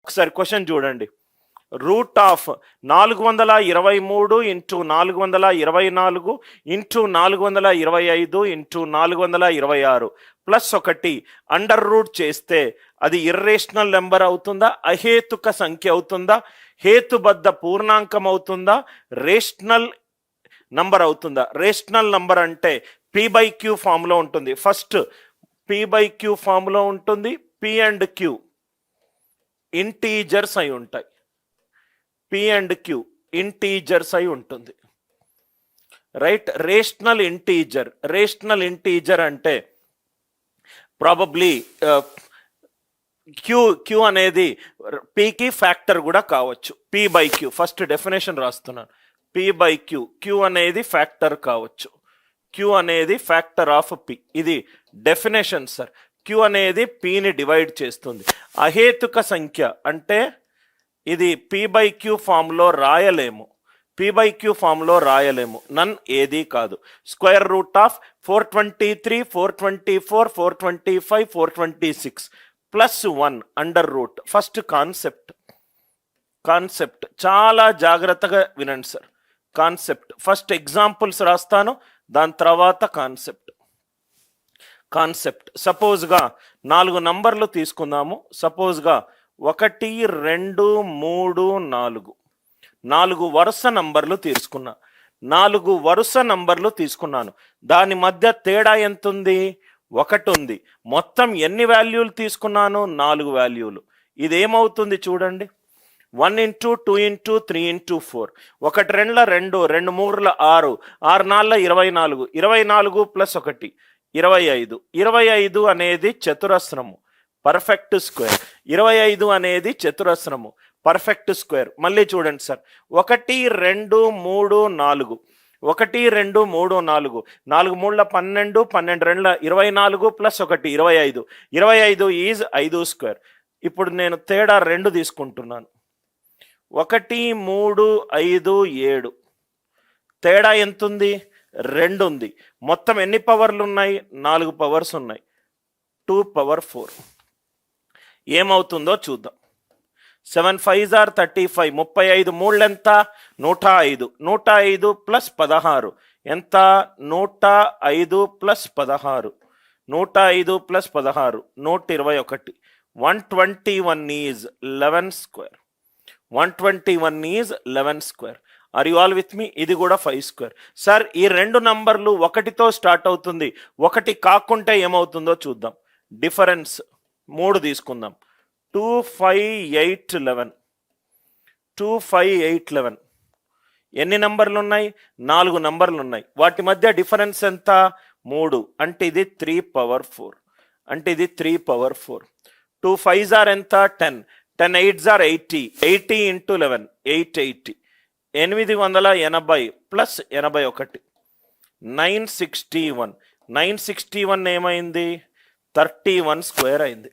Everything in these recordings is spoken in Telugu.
ఒకసారి క్వశ్చన్ చూడండి. Root of 423 into 424 into 425 into 426 plus 1 under root చేస్తే అది ఇర్రేషనల్ నెంబర్ అవుతుందా, అహేతుక సంఖ్య అవుతుందా, హేతుబద్ధ పూర్ణాంకం అవుతుందా, రేషనల్ నంబర్ అవుతుందా? రేషనల్ నంబర్ అంటే p/q ఫామ్లో ఉంటుంది. ఫస్ట్ p/q ఫామ్లో ఉంటుంది. p అండ్ q ఇంటీజర్స్ అయి ఉంటాయి. p అండ్ q ఇంటీజర్స్ అయి ఉంటుంది, రైట్. రేషనల్ ఇంటీజర్ అంటే ప్రాబబ్లీ క్యూ అనేది పీకి ఫ్యాక్టర్ కూడా కావచ్చు. p/q ఫస్ట్ డెఫినేషన్ రాస్తున్నాను. p/q క్యూ అనేది ఫ్యాక్టర్ కావచ్చు. క్యూ అనేది ఫ్యాక్టర్ ఆఫ్ p. ఇది డెఫినేషన్ సార్. క్యూ అనేది pని డివైడ్ చేస్తుంది. అహేతుక సంఖ్య అంటే ఇది p/q ఫామ్లో రాయలేము. నన్ ఏది కాదు. Square root of 423, 424, 425, 426 plus 1 under root. First concept చాలా జాగ్రత్తగా వినండి సార్. కాన్సెప్ట్ ఫస్ట్ ఎగ్జాంపుల్స్ రాస్తాను, దాని తర్వాత కాన్సెప్ట్. సపోజ్గా 4 నంబర్లు తీసుకుందాము. సపోజ్గా 1, 2, 3, 4 4 వరుస నంబర్లు తీసుకున్నాను. దాని మధ్య తేడా ఎంత ఉంది? 1 ఉంది. మొత్తం ఎన్ని వాల్యూలు తీసుకున్నాను? 4 వాల్యూలు. ఇదేమవుతుంది చూడండి. 1 ఇంటూ 2 ఇంటూ 3 ఇంటూ 4 1 2 2 2 3 6 6 4 24 24 ప్లస్ 1 25 అనేది చతురస్రము, పర్ఫెక్ట్ స్క్వేర్. 25 అనేది చతురస్రము, పర్ఫెక్ట్ స్క్వేర్. మళ్ళీ చూడండి సార్. 1 2 3 4 1 2 3 4 4 3 12 12 2 24 plus 1 25 is 5 square. ఇప్పుడు నేను తేడా 2 తీసుకుంటున్నాను. 1 3 5 7 తేడా ఎంత ఉంది? 2 ఉంది. మొత్తం ఎన్ని పవర్లు ఉన్నాయి? 4 పవర్స్ ఉన్నాయి. 2/4 ఏమవుతుందో చూద్దాం. 7 5 are 35 35 3 ఎంత? 105 105 ప్లస్ 16 ఎంత? 105 plus 16 105 plus 16 121 121 is 11 square. 121 is 11 square. Are you all with me? ఇది కూడా 5 స్క్వేర్. సార్ ఈ 2 నంబర్లు 1తో స్టార్ట్ అవుతుంది, 1 కాకుంటే ఏమవుతుందో చూద్దాం. డిఫరెన్స్ 3 తీసుకుందాం. 2 5 8 11 2 5 8 11 ఎన్ని నంబర్లు ఉన్నాయి? 4 నంబర్లు ఉన్నాయి. వాటి మధ్య డిఫరెన్స్ ఎంత? 3. అంటే ఇది 3/4. 2 5s are ఎంత? 10 10 8s are 80 80 ఇంటూ 11 880 880 ప్లస్ 81 961 ఏమైంది? 31 స్క్వేర్ అయింది.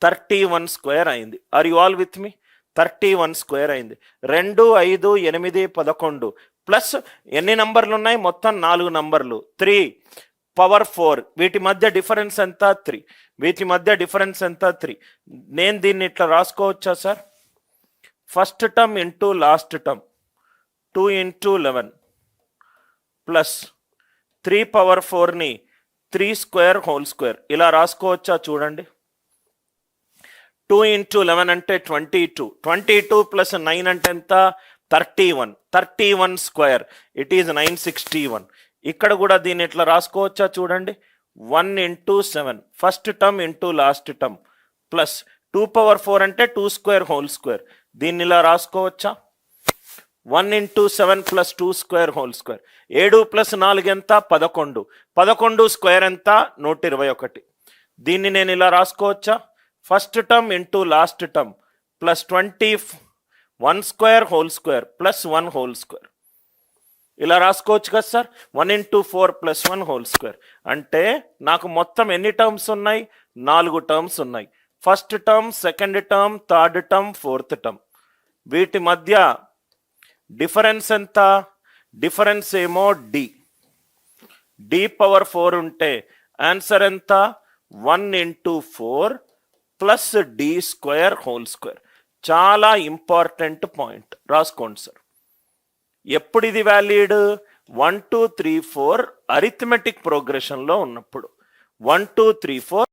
31 స్క్వేర్ అయింది. Are you all with me? 31 square అయింది. 2 5 8 11 ప్లస్ ఎన్ని నంబర్లు ఉన్నాయి? మొత్తం 4 నంబర్లు. 3/4 వీటి మధ్య డిఫరెన్స్ ఎంత? 3. నేను దీన్ని ఇట్లా రాసుకోవచ్చా sir? First term into last term 2 into 11 plus 3/4ని 3 స్క్వేర్ హోల్ స్క్వేర్ ఇలా రాసుకోవచ్చా? చూడండి. 2 ఇంటూ 11 అంటే 22 ప్లస్ 9 అంటే ఎంత? 31 స్క్వేర్. It is 961. ఇక్కడ కూడా దీన్ని ఇట్లా రాసుకోవచ్చా? చూడండి. 1 into 7 first term into last term plus 2/4 అంటే 2 స్క్వేర్ హోల్ స్క్వేర్. దీన్ని ఇలా రాసుకోవచ్చా? 1 into 7 plus 2 square whole square. 7 plus 4 ఎంత? 11 11 స్క్వేర్ ఎంత? 121. దీన్ని నేను ఇలా రాసుకోవచ్చా? First term into last term plus 21 square whole square plus 1 whole square. ఇలా రాసుకోవచ్చు కదా sir. 1 into 4 plus 1 whole square. అంటే నాకు మొత్తం ఎన్ని టర్మ్స్ ఉన్నాయి? 4 టర్మ్స్ ఉన్నాయి. First term, second term, third term, fourth term. వీటి మధ్య డిఫరెన్స్ ఎంత? డిఫరెన్స్ ఏమో d/4 ఉంటే ఆన్సర్ ఎంత? 1 into 4 plus D square whole square. చాలా ఇంపార్టెంట్ పాయింట్, రాసుకోండి సార్. ఎప్పుడు ఇది వ్యాలిడ్? 1 2 3 4 అరిథమెటిక్ ప్రోగ్రెషన్లో ఉన్నప్పుడు. 1 2 3 4